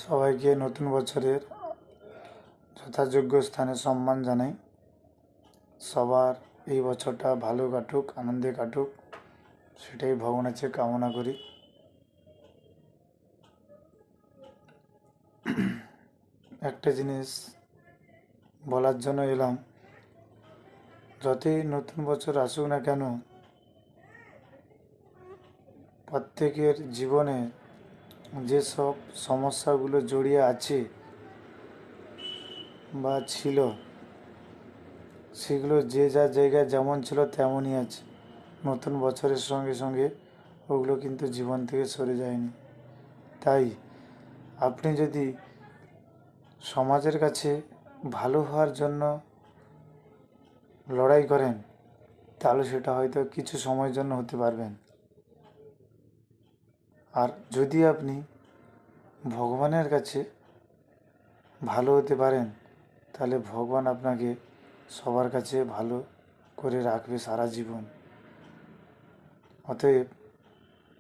সবাইকে নতুন বছরের যথাযোগ্য স্থানে সম্মান জানাই। সবার এই বছরটা ভালো কাটুক, আনন্দে কাটুক, সেটাই ভগবানের কাছে কামনা করি। একটা জিনিস বলার জন্য এলাম, যতই নতুন বছর আসুক না কেন, প্রত্যেকের জীবনে যেসব সমস্যাগুলো জড়িয়ে আছে বা ছিল, সেগুলো যে যার জায়গায় যেমন ছিল তেমনই আছে। নতুন বছরের সঙ্গে সঙ্গে ওগুলো কিন্তু জীবন থেকে সরে যায়নি। তাই আপনি যদি সমাজের কাছে ভালো হওয়ার জন্য লড়াই করেন, তাহলে সেটা হয়তো কিছু সময়ের জন্য হতে পারবেন। আর যদি আপনি ভগবানের কাছে ভালো হতে পারেন, তাহলে ভগবান আপনাকে সবার কাছে ভালো করে রাখবে সারা জীবন। অতএব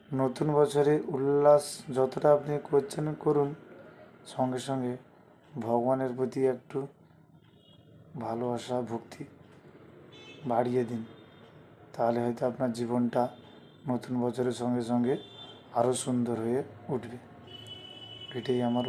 নতুন বছরে উল্লাস যতটা আপনি করছেন করুন, সঙ্গে সঙ্গে ভগবানের প্রতি একটু ভালোবাসা ভক্তি বাড়িয়ে দিন। তাহলে হয়তো আপনার জীবনটা নতুন বছরের সঙ্গে সঙ্গে আরও সুন্দর হয়ে উঠবে। এটাই আমার